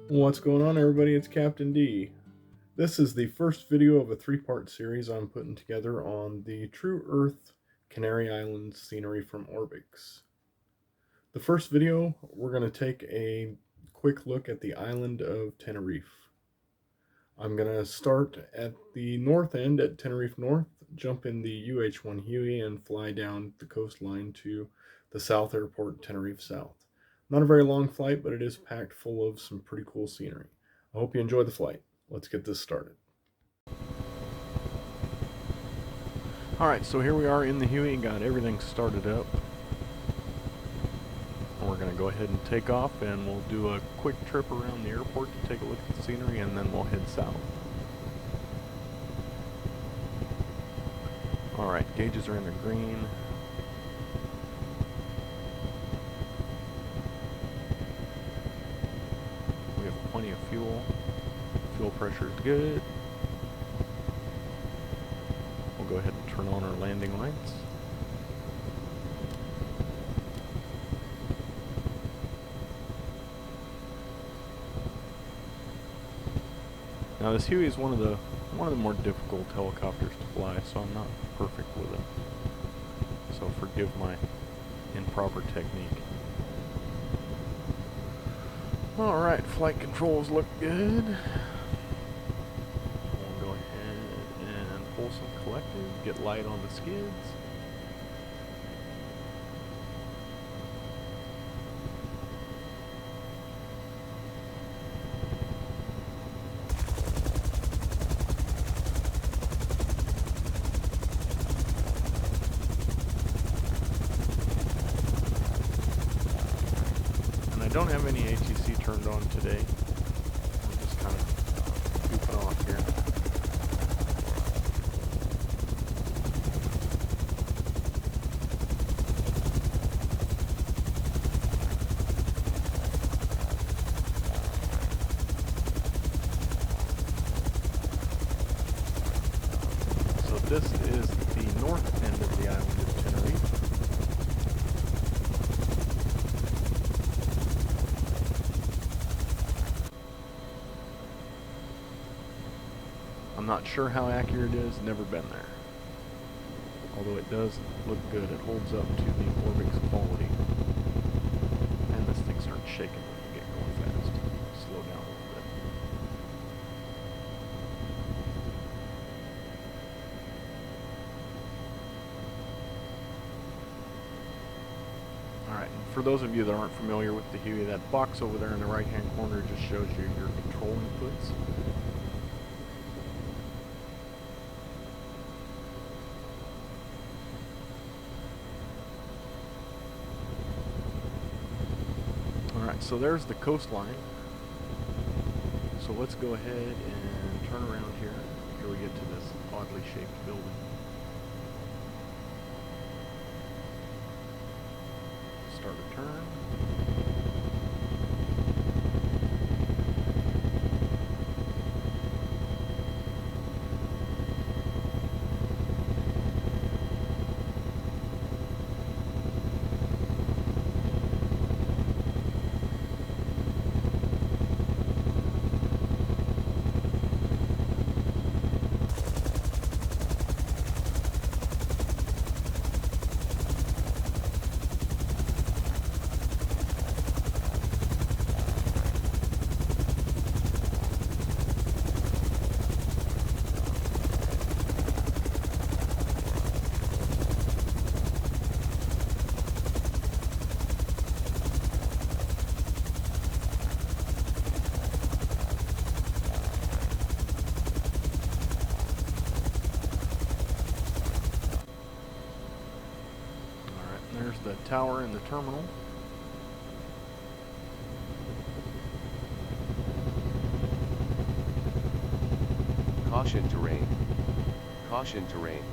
What's going on, everybody? It's Captain D. This is the first video of a three-part series I'm putting together on the True Earth Canary Islands scenery from Orbx. The first video, we're going to take a quick look at the island of Tenerife. I'm going to start at the north end at Tenerife North, jump in the UH-1 Huey, and fly down the coastline to the South Airport, Tenerife South. Not a very long flight, but it is packed full of some pretty cool scenery. I hope you enjoy the flight. Let's get this started. Alright, so here we are in the Huey, got everything started up. We're going to go ahead and take off, and we'll do a quick trip around the airport to take a look at the scenery, and then we'll head south. Alright, gauges are in the green. We have plenty of fuel. Fuel pressure is good. We'll go ahead and turn on our landing lights. Now this Huey is one of the more difficult helicopters to fly, so I'm not perfect with it. So forgive my improper technique. Alright, flight controls look good. We'll go ahead and pull some collective, get light on the skids. I don't have any ATC turned on today. I'm just kind of goofing off here. So this is the north end of the island of Tenerife. I'm not sure how accurate it is, never been there. Although it does look good, it holds up to the Orbx quality. And this thing starts shaking when you get going fast. Slow down a little bit. Alright, and for those of you that aren't familiar with the Huey, that box over there in the right hand corner just shows you your control inputs. Alright, so there's the coastline. So let's go ahead and turn around here until we get to this oddly shaped building. Start a turn. There's the tower and the terminal. Caution terrain. Caution terrain.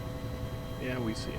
Yeah, we see it.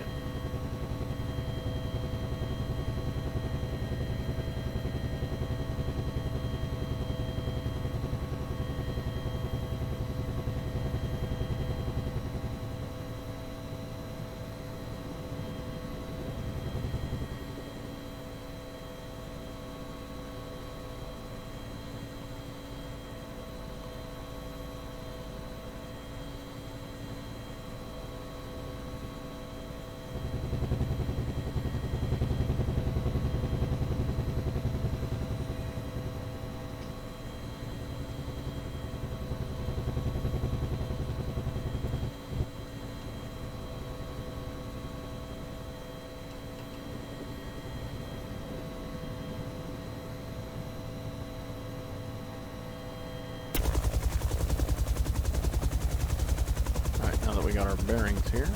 got our bearings here.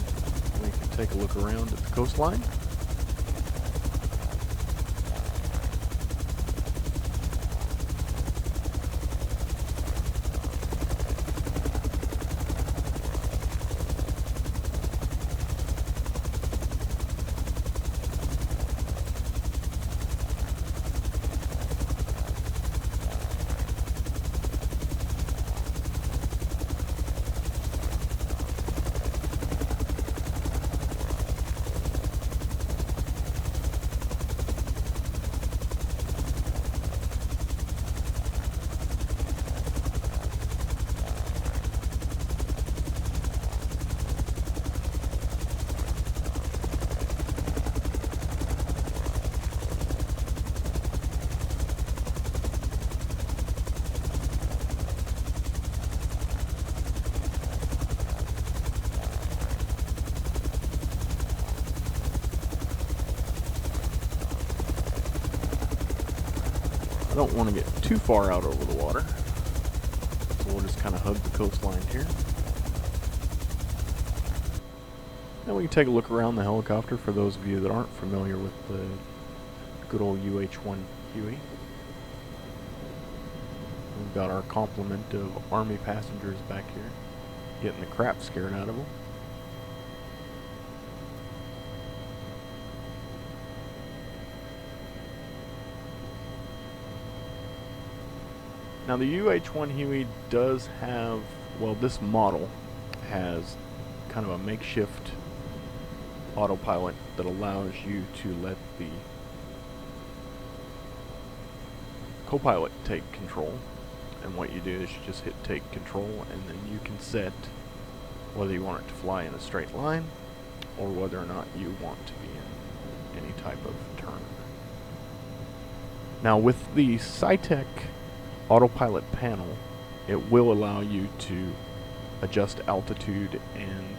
We can take a look around at the coastline. I don't want to get too far out over the water, so we'll just kind of hug the coastline here. Then we can take a look around the helicopter for those of you that aren't familiar with the good old UH-1 Huey. We've got our complement of Army passengers back here, getting the crap scared out of them. Now the UH-1 Huey does have, well, this model has kind of a makeshift autopilot that allows you to let the co-pilot take control. And what you do is you just hit take control, and then you can set whether you want it to fly in a straight line or whether or not you want to be in any type of turn. Now with the SciTech autopilot panel, it will allow you to adjust altitude and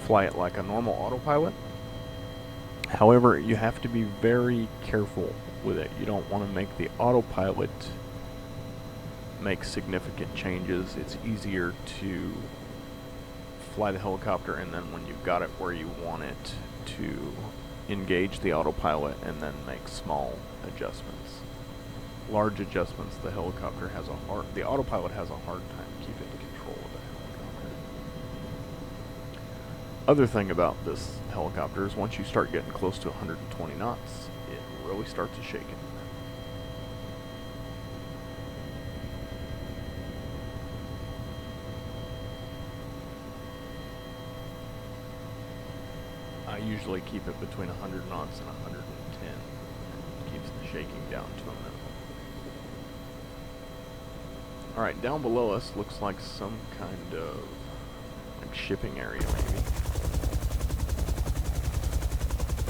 fly it like a normal autopilot. However, you have to be very careful with it. You don't want to make the autopilot make significant changes. It's easier to fly the helicopter, and then when you've got it where you want it, to engage the autopilot and then make small adjustments. Large adjustments, the autopilot has a hard time keeping control of the helicopter. Other thing about this helicopter is once you start getting close to 120 knots, it really starts to shake it. I usually keep it between 100 knots and 110. It keeps the shaking down to a minimum. Alright, down below us looks like some kind of like shipping area, maybe.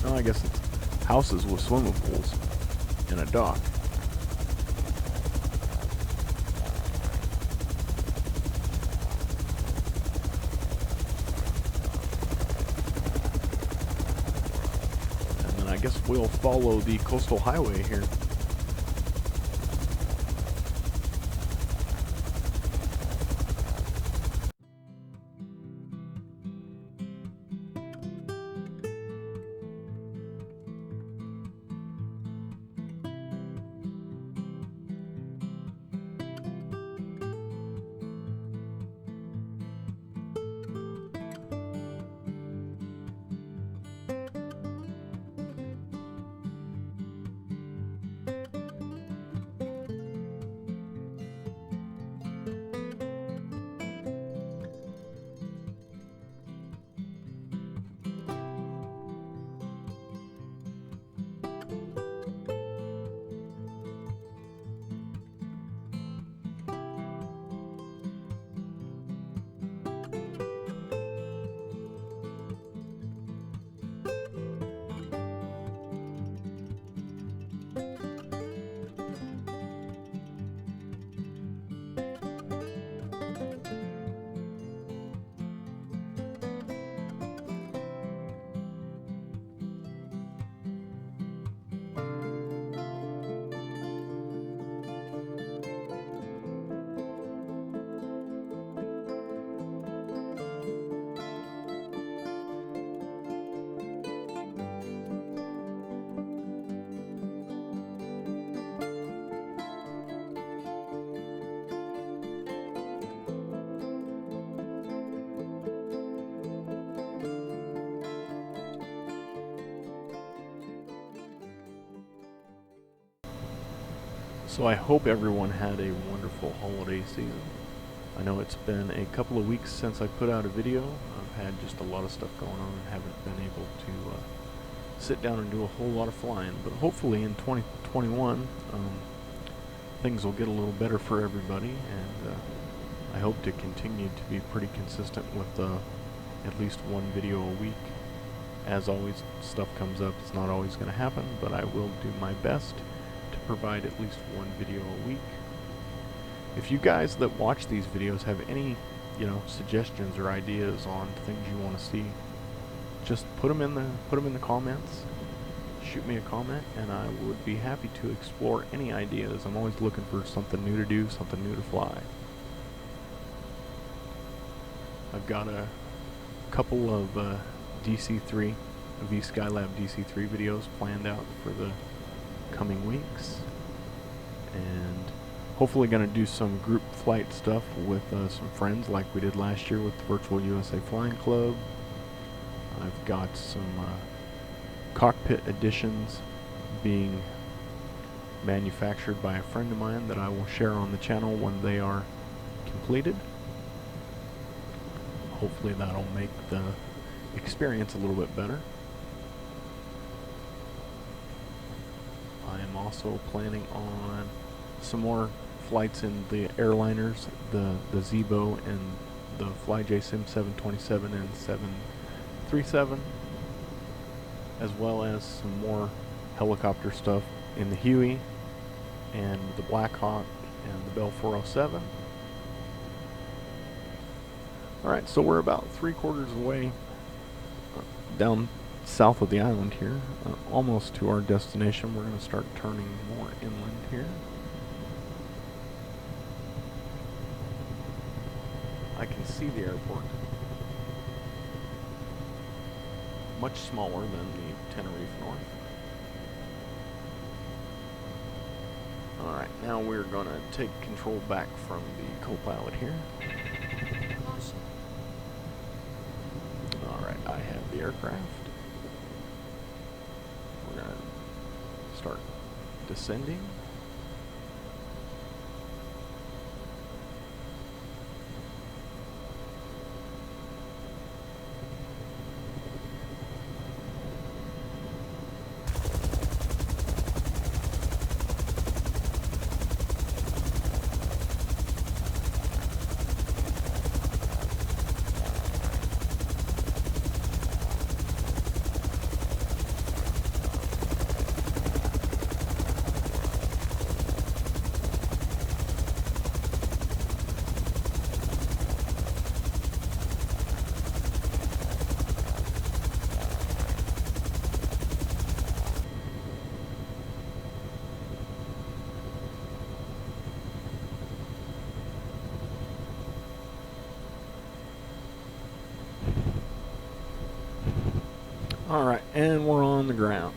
No, I guess it's houses with swimming pools and a dock. And then I guess we'll follow the coastal highway here. So I hope everyone had a wonderful holiday season. I know it's been a couple of weeks since I put out a video. I've had just a lot of stuff going on and haven't been able to sit down and do a whole lot of flying, but hopefully in 2021 things will get a little better for everybody, and I hope to continue to be pretty consistent with at least one video a week. As always, stuff comes up, it's not always going to happen, but I will do my best to provide at least one video a week. If you guys that watch these videos have any, suggestions or ideas on things you want to see, just put them in the comments. Shoot me a comment, and I would be happy to explore any ideas. I'm always looking for something new to do, something new to fly. I've got a couple of DC3, V-Skylab DC3 videos planned out for the coming weeks, and hopefully going to do some group flight stuff with some friends like we did last year with the Virtual USA Flying Club. I've got some cockpit editions being manufactured by a friend of mine that I will share on the channel when they are completed. Hopefully that'll make the experience a little bit better. I am also planning on some more flights in the airliners, the Zibo and the FlyJSim 727 and 737, as well as some more helicopter stuff in the Huey and the Black Hawk and the Bell 407. Alright, so we're about 3/4 of the way down south of the island here, almost to our destination. We're going to start turning more inland here. I can see the airport. Much smaller than the Tenerife North. Alright, now we're going to take control back from the co-pilot here. Alright, I have the aircraft. We're going to start descending. Alright, and we're on the ground.